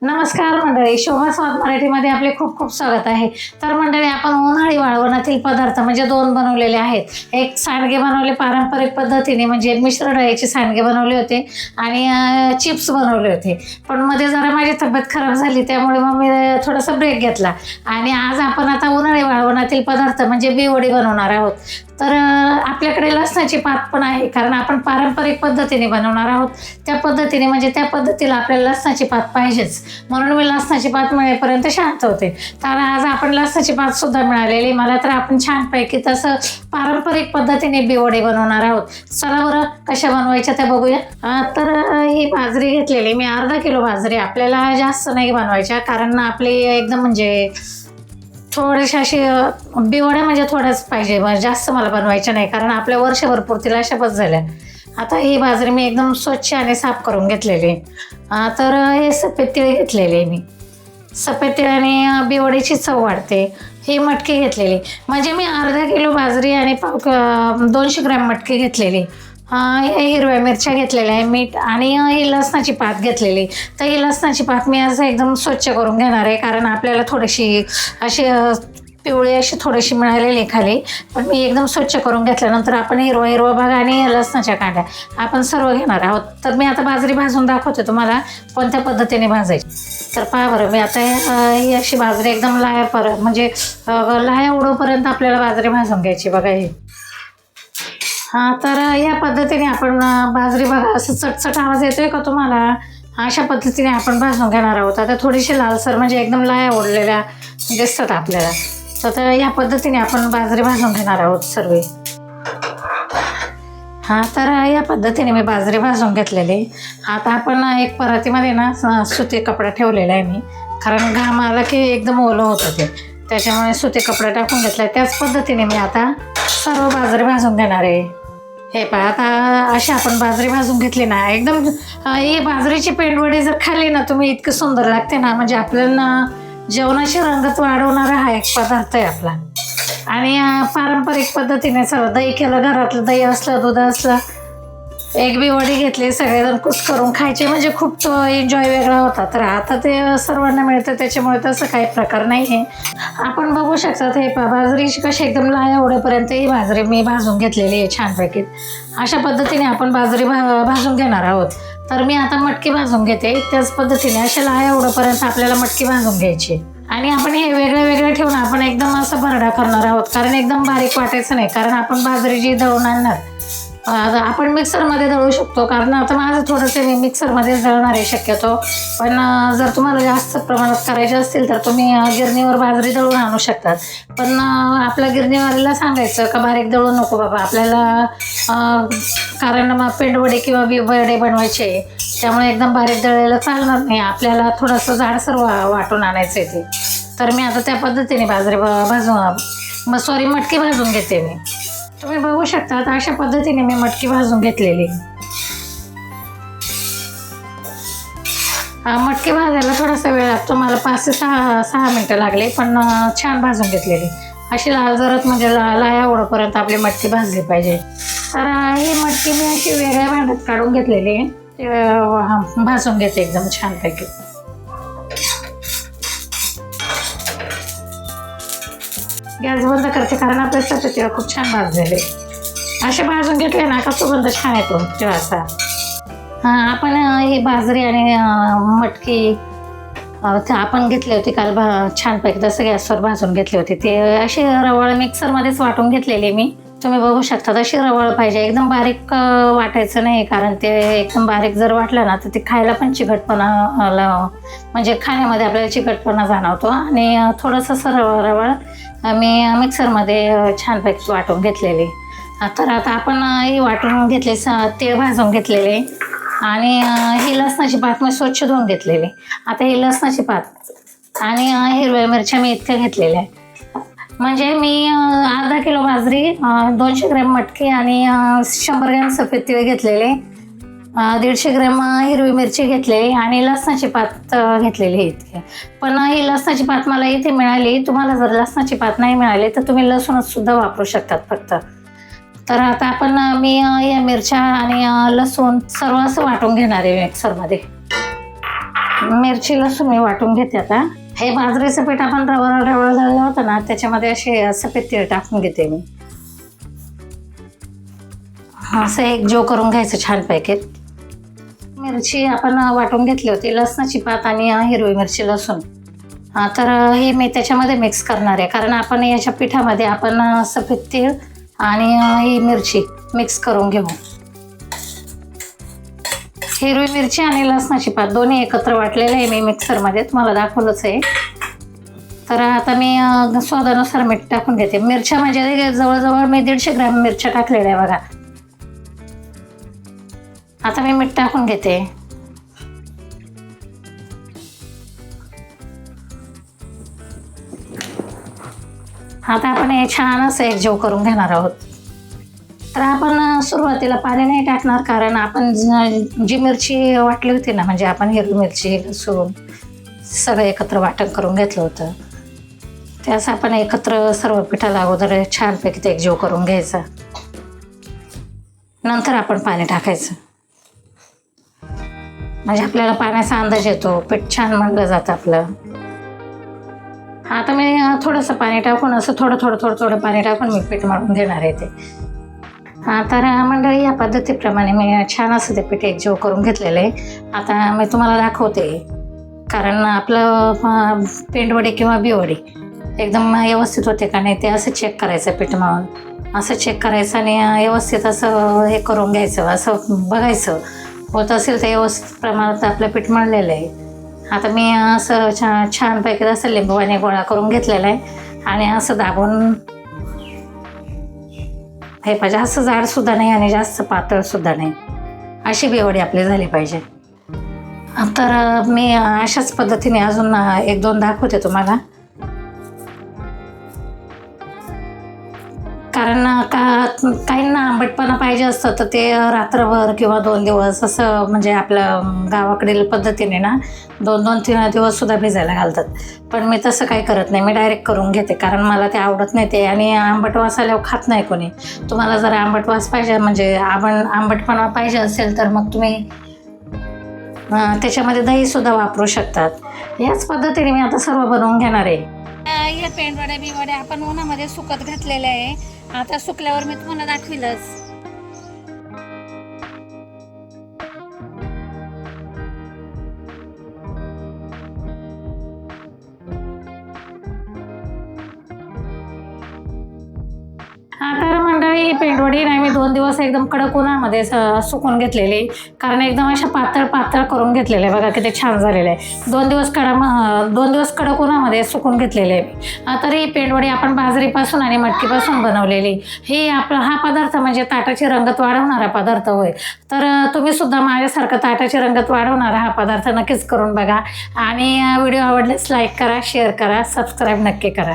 नमस्कार मंडळी, शोभा स्वाद मराठीमध्ये आपले खूप खूप स्वागत आहे. तर मंडळी, आपण उन्हाळी वाळवणातील पदार्थ म्हणजे दोन बनवलेले आहेत. एक सांडगे बनवले पारंपरिक पद्धतीने, म्हणजे मिश्र डाळीचे सांडगे बनवले होते आणि चिप्स बनवले होते. पण मध्ये जरा माझी तब्येत खराब झाली, त्यामुळे मग मी थोडासा ब्रेक घेतला. आणि आज आपण आता उन्हाळी वाळवणातील पदार्थ म्हणजे बिवडी बनवणार आहोत. तर आपल्याकडे लसणाची पात पण आहे, कारण आपण पारंपरिक पद्धतीने बनवणार आहोत. त्या पद्धतीने म्हणजे त्या पद्धतीला आपल्याला लसणाची पात पाहिजेच, म्हणून मी लसणाची पात मिळेपर्यंत शांत होते. तर आज आपण लसणाची पात सुद्धा मिळालेली मला, तर आपण छानपैकी तसं पारंपरिक पद्धतीने बिवडे बनवणार आहोत. चला बरं, कशा बनवायच्या त्या बघूया. तर ही बाजरी घेतलेली मी, अर्धा किलो बाजरी. आपल्याला जास्त नाही बनवायच्या, कारण आपली एकदम म्हणजे थोडेसे असे बिवड्या म्हणजे थोड्याच पाहिजे, जास्त मला बनवायच्या नाही, कारण आपल्या वर्षभर पुरतील अशा बस झाल्या. आता ही बाजरी मी एकदम स्वच्छ आणि साफ करून घेतलेली. तर हे सफेद तिळ घेतलेले मी. सफेद तिळाने बिवडीची चव वाढते. ही मटकी घेतलेली, म्हणजे मी अर्धा किलो बाजरी आणि 200 ग्रॅम मटकी घेतलेली. हिरव्या मिरच्या घेतलेल्या आहे, मीठ आणि ही लसणाची पात घेतलेली. तर ही लसणाची पात मी असं एकदम स्वच्छ करून घेणार आहे, कारण आपल्याला थोडीशी अशी पिवळी अशी थोडीशी मिळालेली खाली. पण मी एकदम स्वच्छ करून घेतल्यानंतर आपण हिरवा भाग आणि लसणाच्या कांड्या आपण सर्व घेणार आहोत. तर मी आता बाजरी भाजून दाखवते तुम्हाला कोणत्या पद्धतीने भाजायची. तर पहा बरं, मी आता ही अशी बाजरी एकदम म्हणजे लाह्या उडोपर्यंत आपल्याला बाजरी भाजून घ्यायची. बघा ही. तर या पद्धतीने आपण बाजरी, बघा असं चटचट आवाज येतोय का तुम्हाला? अशा पद्धतीने आपण भाजून घेणार आहोत. आता थोडीशी लालसर म्हणजे एकदम लाह्या ओढलेल्या दिसतात आपल्याला. तर या पद्धतीने आपण बाजरी भाजून घेणार आहोत सर्व. तर या पद्धतीने मी बाजरी भाजून घेतलेली. आता आपण एक परातीमध्ये ना सुती कपडा ठेवलेला आहे मी, कारण घाम आला की एकदम ओलं होतं ते, त्याच्यामुळे सुती कपडा टाकून घेतला. त्याच पद्धतीने मी आता सर्व बाजरी भाजून घेणार आहे. हे पहा, आता अशी आपण बाजरी भाजून घेतली ना, एकदम ही बाजरीची पेंडवडी जर खाल्ली ना तुम्ही, इतकं सुंदर लागते ना, म्हणजे आपल्याला जेवणाची रंगत वाढवणारा हा एक पदार्थ आहे आपला. आणि पारंपरिक पद्धतीने सर्व दही केलं, घरातलं दही असलं, दूध असलं, एक बिवडी घेतली, सगळेजण कुस करून खायचे, म्हणजे खूप तो एन्जॉय वेगळा होता. तर आता ते सर्वांना मिळतं, त्याच्यामुळे तसं काही प्रकार नाही आहे. आपण बघू शकतात हे बाजरीची कशी एकदम लाह्या उडेपर्यंत ही बाजरी मी भाजून घेतलेली आहे छानपैकी. अशा पद्धतीने आपण बाजरी भाजून घेणार आहोत. तर मी आता मटकी भाजून घेते. त्याच पद्धतीने अशा लाह्या उडेपर्यंत आपल्याला मटकी भाजून घ्यायची. आणि आपण हे वेगळं वेगळं ठेवून आपण एकदम असं भरडा करणार आहोत, कारण एकदम बारीक वाटायचं नाही, कारण आपण बाजरी जी दळून आणणार. आपण मिक्सरमध्ये दळू शकतो, कारण आता माझं थोडंसं मी मिक्सरमध्येच दळणार आहे शक्यतो. पण जर तुम्हाला जास्त प्रमाणात करायचे असतील तर तुम्ही गिरणीवर बाजरी दळून आणू शकतात. पण आपल्या गिरणीवाल्याला सांगायचं का बारीक दळू नको बाबा आपल्याला, कारण मग पेंडवडे किंवा बिवडे बनवायचे, त्यामुळे एकदम बारीक दळलेलं चालणार नाही, आपल्याला थोडंसं जाडसर वाटून आणायचं आहे ते. तर मी आता त्या पद्धतीने बाजरी मटकी भाजून घेते मी. तुम्ही बघू शकता अशा पद्धतीने मी मटकी भाजून घेतलेली. मटकी भाजायला थोडासा वेळ लागतो मला, 5 ते 6 मिनटं लागले, पण छान भाजून घेतलेली. अशी लाल जरत म्हणजे लाह्या ओढेपर्यंत आपली मटकी भाजली पाहिजे. तर ही मटकी मी अशी वेगळ्या भांड्यात काढून घेतलेली, भाजून घेते एकदम छानपैकी. गॅस बंद करते, कारण आपल्या सफेद तिळ खूप छान भाजलेले. असे भाजून घेतले ना का सुगंध छान येतो तिळाचा. आपण ही बाजरी आणि मटकी आपण घेतली होती काल छानपैकी तसं गॅसवर भाजून घेतली होती. ते अशी रवळ मिक्सरमध्येच वाटून घेतलेली मी. तुम्ही बघू शकता तशी रवळ पाहिजे, एकदम बारीक वाटायचं नाही, कारण ते एकदम बारीक जर वाटलं ना तर ते खायला पण चिकटपणा, म्हणजे खाण्यामध्ये आपल्याला चिकटपणा जाणवतो. आणि थोडंसं रवळ मी मिक्सरमध्ये छानपैकी वाटून घेतलेली. तर आता आपण ही वाटून घेतले, तीळ भाजून घेतलेले, आणि ही लसणाची पात मी स्वच्छ धुवून घेतलेली. आता ही लसणाची पात आणि हिरव्या मिरच्या मी इतक्या घेतलेल्या आहे. म्हणजे मी अर्धा किलो बाजरी, 200 ग्रॅम मटकी आणि 100 ग्रॅम सफेद तीळ घेतलेले, 150 ग्रॅम हिरवी मिरची घेतलेली आणि लसणाची पात घेतलेली इतके. पण ही लसणाची पात मला इथे मिळाली. तुम्हाला जर लसणाची पात नाही मिळाली तर तुम्ही लसूणच सुद्धा वापरू शकतात फक्त. तर आता आपण मी या मिरच्या आणि लसूण सर्व असं वाटून घेणार आहे मिक्सरमध्ये. मिरची लसूण मी वाटून घेते आता. हे बाजरीचं पीठ आपण रवा झालं होतं ना, त्याच्यामध्ये असे सफेद तीळ टाकून घेते मी. असं एकजीव करून घ्यायचं छानपैकी. मिरची आपण वाटून घेतली होती, लसणाची पात आणि हिरवी मिरची लसूण. तर हे मी त्याच्यामध्ये मिक्स करणार आहे, कारण आपण याच्या पिठामध्ये आपण सफेद तीळ आणि ही मिरची मिक्स करून घेऊ. हिरवी मिरची आणि लसणाची पात दोन्ही एकत्र वाटलेले आहे मी मिक्सरमध्ये, तुम्हाला दाखवलंच आहे. तर आता मी स्वादानुसार मीठ टाकून घेते. मिरच्या म्हणजे जवळजवळ मी 150 ग्रॅम मिरच्या टाकलेल्या आहे बघा. आता मी मीठ टाकून घेते. आता आपण हे छान असं एकजीव करून घेणार आहोत. तर आपण सुरुवातीला पाणी नाही टाकणार, कारण आपण जी मिरची वाटली होती ना, म्हणजे आपण हिरवी मिरची लसूण सगळं एकत्र वाटण करून घेतलं होतं, त्यास आपण एकत्र सर्व पिठाला अगोदर छानपैकी ते एकजीव करून घ्यायचा. नंतर आपण पाणी टाकायचं, म्हणजे आपल्याला पाण्याचा अंदाज येतो, पीठ छान मळलं जातं आपलं. आता मी थोडंसं पाणी टाकून असं थोडं पाणी टाकून मी पीठ मळून घेणार आहे ते. तर मंडळी, या पद्धतीप्रमाणे मी छान असं ते पीठ एकजीव करून घेतलेलं आहे. आता मी तुम्हाला दाखवते, कारण आपलं पेंडवडी किंवा बिवडी एकदम व्यवस्थित होते का नाही ते असं चेक करायचं. पीठ मळून असं चेक करायचं आणि व्यवस्थित असं हे करून घ्यायचं, असं बघायचं होत असेल तर व्यवस्थित प्रमाणात आपलं पीठ मळलेलं आहे. आता मी असं छानपैकी असं लिंबूने गोळा करून घेतलेला आहे आणि असं दाबून हे पाहिजे. असं जाडसुद्धा नाही आणि जास्त पातळसुद्धा नाही, अशी बिवडी आपली झाली पाहिजे. तर मी अशाच पद्धतीने अजून 1-2 दाखवते तुम्हाला, कारण काहींना आंबटपणा पाहिजे असतं तर ते रात्रभर किंवा 2 दिवस असं, म्हणजे आपलं गावाकडील पद्धतीने ना 2-3 दिवस सुद्धा भिजायला घालतात. पण मी तसं काही करत नाही, मी डायरेक्ट करून घेते, कारण मला ते आवडत नाही ते, आणि आंबट वास आल्यावर खात नाही कोणी. तुम्हाला जर आंबट वास पाहिजे, म्हणजे आंबटपणा पाहिजे असेल तर मग तुम्ही त्याच्यामध्ये दहीसुद्धा वापरू शकतात. याच पद्धतीने मी आता सर्व बनवून घेणार आहे. या पेंडवड्या बिवड्या आपण उन्हामध्ये सुकत घातलेल्या आहे. आता सुकल्यावर मी तुम्हाला दाखविलंच. तर मंडळी, पेंडवडी नाही मी 2 दिवस एकदम कडक उन्हामध्ये सुकून घेतलेली, कारण एकदम अशा पातळ करून घेतलेले आहे. बघा किती छान झालेले आहे. 2 दिवस कडक उन्हामध्ये सुकून घेतलेले आहे. तर ही पेंडवडी आपण बाजरीपासून आणि मटकीपासून बनवलेली. हा पदार्थ म्हणजे ताटाची रंगत वाढवणारा पदार्थ होय. तर तुम्ही सुद्धा माझ्यासारखं ताटाची रंगत वाढवणारा हा पदार्थ नक्कीच करून बघा. आणि व्हिडिओ आवडल्यास लाईक करा, शेअर करा, सबस्क्राईब नक्की करा.